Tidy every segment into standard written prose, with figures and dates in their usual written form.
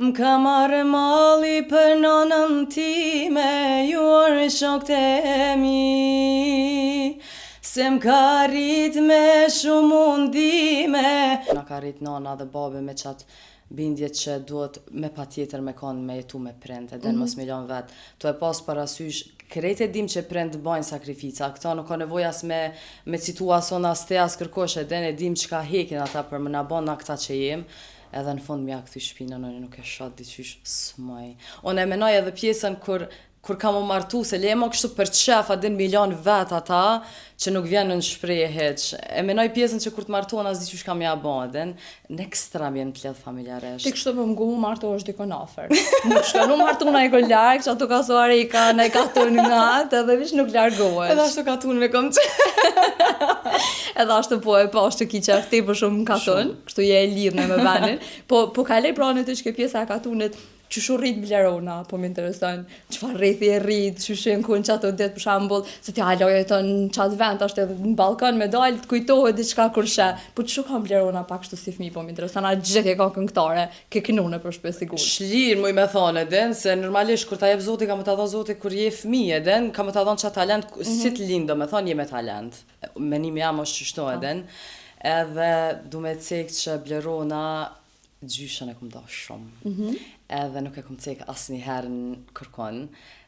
M'ka marrë mali për nonën time, ju orë shokët e mi, se m'ka rrit me shumë mundime. Na ka rrit nona dhe babi me qatë bindje që duhet me pa tjetër me konë me jetu me prindë, edhe mos milion vetë. Tu e pas parasysh, krejt e dim që prindë bajnë sakrifica, këta nuk ka nevoj as me citu ason as te as kërkosh, edhe ne dim që ka hekin ata për më nabon na këta që jem. Edhe në fund mja këthy shpina, nëni nuk e shatë diqysh smaj. Unë e menoj edhe pjesën kur kam u martu, se lemo kështu për qef, adin milion vet ata, që nuk vjen në shprehje heq. E menoj pjesën që kur të martu, as diqysh kam ja bo, edhe në ekstra mjen t'ledh familjaresht. Ti kështu për më gumu martu është dikon afer. Nuk shka, nuk martu na i ko larkë, që ato ka suare i ka, na i ka tunë nga atë, edhe vish nuk largohesh. Edhe ashtu ka tunë me kom që. Edhe ashtu po e po ashtu ki qef ti për shumë katun, kështu je e lidhme me venin, po kalej pranë të që pjesa e katunit, që shu rrit Blerona, po më interesojnë, qëfar rrithi e rrit, që shu në kun qatë ditë për shambull, se ti haloje të në qatë vend, ashtë edhe në balkon me dalë, të kujtohet diçka kur she, po që shu kam Blerona pak shtu si fmi, po më interesojnë, a gjithje ka këngëtare, ke kinune për shpe sigur. Shlirë muj me thonë edhen, se normalisht kur ta jep zoti, ka më ta dhonë zoti kur je fmi edhen, ka më ta dhonë qatë talent, si të lindo me thonë je me talent, menimi jam është qështu edhen, edhe du me cek që Blerona gjyshën e kum da shumë. Edhe nuk e kum cek asë një herë në kërkon,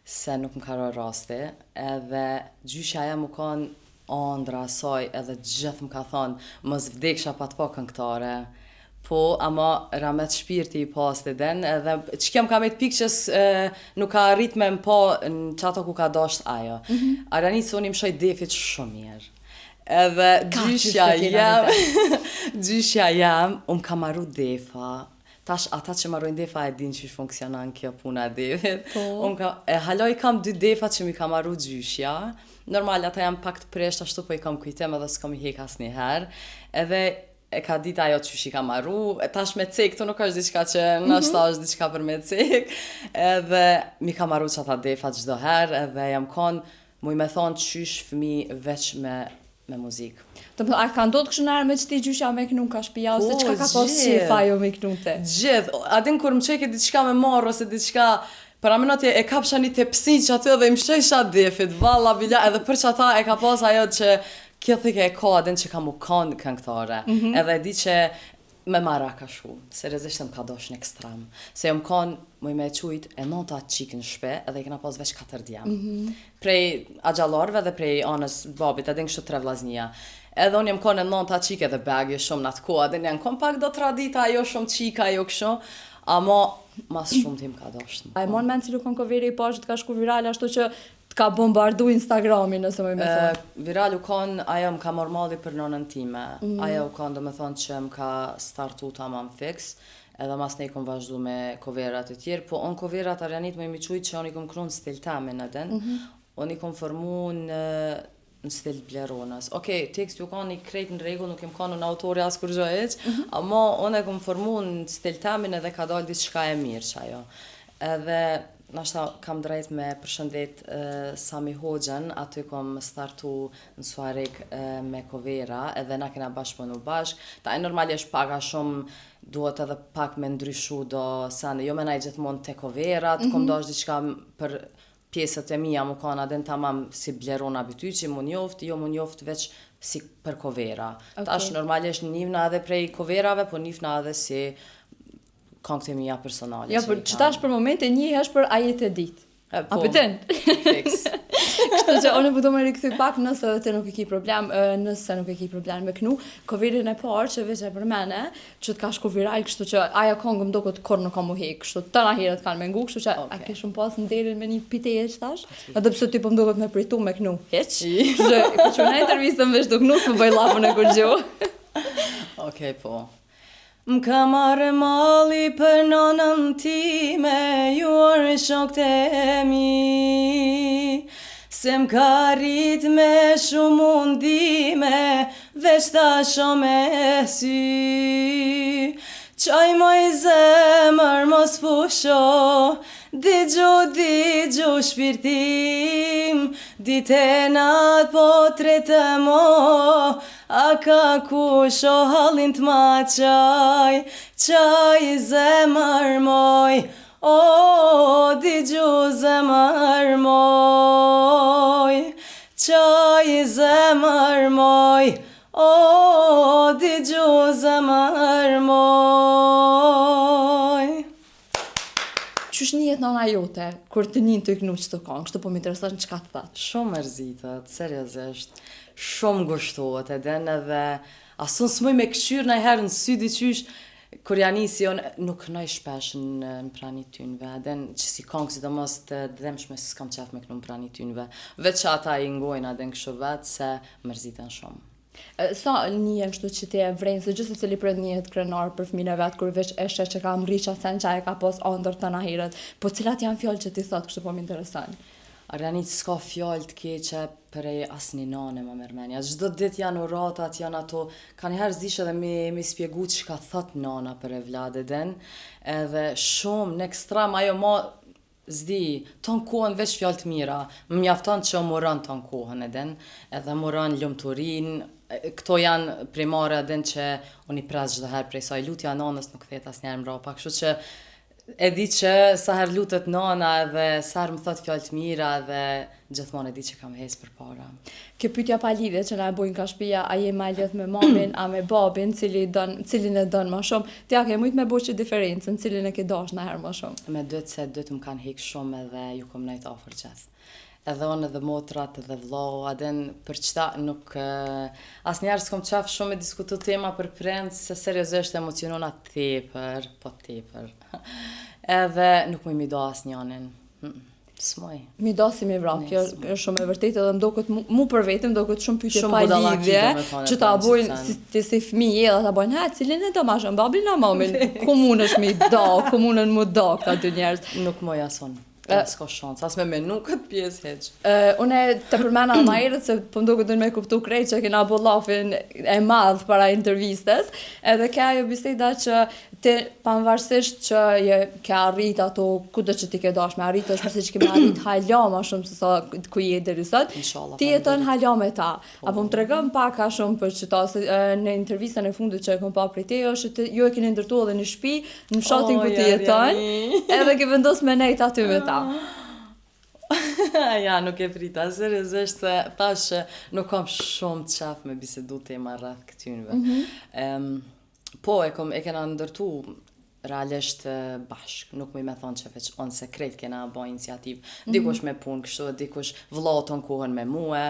se nuk më karo rasti, edhe gjyshja ja më konë andra asaj, edhe gjithë më ka thonë, mos vdeksha pa të po këngëtare, po, ama ramet shpirti i pas të den, edhe që kem ka me të pikë që nuk ka rrit me më po në qato ku ka dasht ajo. Aranit se unë im shoj defit shumë mirë. Edhe gjyshja jam, unë ka maru defa, tash ata që marrojnë defa e din që funksionan kjo puna e defit. Haloj kam 2 defa që mi ka maru gjyshja, normal ata jam pak të presht ashtu po i kam kujtem edhe s'kom i hek as një herë, edhe e ka dit ajo që shi ka maru, tash me cek, këtu nuk është diçka që nështë është diçka për me cek, edhe mi ka maru që ata defa çdo herë, edhe jam konë, muj me thonë qysh fëmi veç me muzikë. A ka ndodhë kështë nërë me që ti gjysha me kënu ka shpija, ose qka ka pas shefa jo me kënu te? Gjithë, adin kur më qeke diçka me marrë, ose diçka, për aminat e kapsha një tepsi që aty edhe i më shësha defit, valla, bila, edhe për që ata e ka pas ajo që kjo thike e ka adin që ka mu kanë këngëtare, edhe di që me mara ka shu, seriozisht më ka dosh në ekstrem, se jom kanë, muj me qujt, e nota qikë në shpe, edhe i kena pas veç 4 djem. Prej agjallarve dhe prej anës babit, edhe në kështu 3 vlaznia. Edhe unë jem konë e nonta qike dhe bagje shumë në atë kohë, edhe në janë konë pak do tradita, jo shumë qika, jo kështu, ama mas shumë tim ka dosht. A e mon men cilu konë koveri i pashtë të ka shku viral, ashtu që të ka bombardu Instagramin, nëse më thonë? Viral u konë, ajo më ka mormali për nonën time, ajo u konë do me thonë që më ka startu tamam fix, edhe mas ne i kom vazhdu me koverat e tjerë, po unë koverat Arianit më imi qujtë që unë i kom kru në stil tamin edhe, unë i kom formu në stil Bleronës. Okej, tekst ju kanë i krejt në regull, nuk jem kanë në autori as kur gjo eq, ama unë e kom formu në stil tamin edhe ka dalë diçka e mirë që ajo. Edhe, nashta kam drejt me përshëndet Sami Hoxhën, aty kom startu në suarik me kovera, edhe na kena bashkëpunu bashk. Ta e normalisht paga shumë duhet edhe pak me ndryshu do sene, jo me na i gjithmonë te koverat, kom dash diçka për pjesët e mija mu kanë adin tamam si Blerona byty që mu njoft, jo mu njoft veç si për kovera. Tash normalisht njivna edhe prej koverave, po njivna edhe si këngët e mija personale. Ja, për që tash për momente njihesh për ajet e dit. A pëtën? Fix. Kështu që unë po do më rikthy pak nëse ti nuk e ki problem, nëse nuk e ki problem me kënu, koverin e parë që veç e për mene, që të ka shku viral, kështu që aja kongë më do këtë kur nuk ka mu hek, kështu të na herët kanë me ngu, kështu që a ke shumë pas në derin me një pite e që tash, edhe pëse ti po më do këtë me pritu me kënu, heq, kështu që i që në intervjistën veç do kënu, s'më bëj lapën e kur gjo. Okej, po. M'ka marrë mali për nonën time, ju orë shokët e mi, se m'ka rrit me shumë mundime, veç ta shumë e sy. Qaj moj zemër mos pusho, digju shpirtim, Dite nat po tretë mo, a ka kush o hallin t'ma qaj zemër moj, o digju zemër moj, qaj zemër moj, o digju zemër moj. Qysh njihet nana jote, kur të njën të iknu që të këngë, kështu po më intereson çka të thatë. Shumë mërzitet, seriozisht, shumë gushtohet edhe asun s'moj me këshyr nëjherë në sy diqysh, kur ja nisi unë nuk kënoj shpesh në pranit tynve, edhe që si këngë sidomos të dhemshme s'kam qef me kënu në pranit tynve, veç që ata i ngojnë edhe në kështu vetë se mërziten shumë. Sa njihen kështu që ti e vrenë, se gjithë se cili për njihet krenar për fëmijën e vetë, kur veç eshe që ka mriqa sen që e ka pos andër të nahiret, po cilat janë fjallë që ti thot, kështu po më interesan? Arjanit s'ka fjallë të keqe prej asni nane më mërmenja. Çdo ditë janë uratat, janë ato, ka njëherë zishe dhe mi spjegu që ka thot nana për e vladeden, edhe shumë në ekstrem, ajo ma zdi, ton kohën veç fjallë të mira, më mjafton që më rën ton kohën edhe më rën lumturin, këto janë primare edhe që unë i pres çdo herë prej saj lutja nanës nuk thet asnjëherë mbrapa, kështu që e di që sa herë lutet nana edhe sa herë më thot fjalë të mira edhe gjithmonë e di që kam hes përpara. Kjo pyetja pa lidhje që na e bojnë ka shtëpia, a je më lidh me mamin, a me babin, cilin e don më shumë? Ti a ke mujt me bëj diferencën, cilin e ke dash në herë më shumë? Me dytë se dytë më kanë hek shumë edhe ju kom nejt afër gjithë. Edhe unë edhe motrat edhe vllau, aden për qëta nuk... asnjëherë s'kom qef shumë me diskutu tema për prind, se seriozisht emocionona tepër, po tepër. Edhe nuk më mi do asnjënin. S'moj. Mi do si mi vrak, kjo është shumë e vërtetë edhe mdoket mu për vetëm mdoket shumë pyetje pa lidhje, që ta bojnë si fëmijë edhe ta bojnë, ha, cilin e do ma shumë, babin a mamin, ku mundesh mi do, ku munden mu do këta dy njerëz. Nuk moj ason. S'ka shans, as me menu këtë pjesë heq. Une të përmena ma herët se po mduket me kuptu krejt që kena bo lafin e madh para intervistes, edhe ka ajo biseda që ti pavarësisht që ke arrit ato kudo që ti ke dash me arrit, është mëse që kemi arrit hala ma shumë se sa ku je deri sot, ti jeton hala me ta. Apo më tregon pak a shumë për që ta, në intervistën e fundit që e kom pa prej te, është që ju e keni ndërtu edhe një shtëpi në fshatin ku ti jeton, edhe ke vendos me nejt aty me ta. Ja, nuk e prita, seriozisht se thash nuk kam shumë qef me bisedu tema rreth këtynve. Po, e kena ndërtu realisht bashk, nuk më i me thonë që veç on sekret kena bo iniciativ. Dikush me punë kështu, dikush vllaton kohën me mua.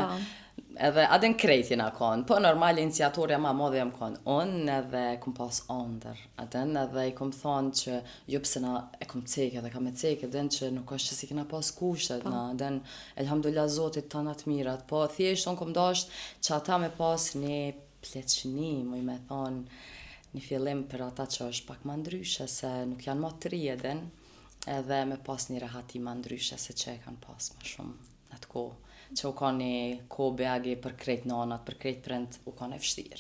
Edhe adin krejt jena konë, po normal iniciatorja ma modhe jam konë unë edhe kum pas andër, edhe i kum thonë që jo pse na e kum cekë edhe kam e cekë, edhe që nuk është që si kena pas kushtet na, edhe elhamdulillah Zotit të natë mirat, po thjesht unë kum dasht që ata me pas një pleqni, mu i me thonë, një fillim për ata që është pak ma ndryshe, se nuk janë ma të ri edhe me pas një rahati ma ndryshe se që e kanë pas ma shumë në të kohë. Që u ka një kohë beagi për krejt nanat, për krejt prind, u ka në vështirë.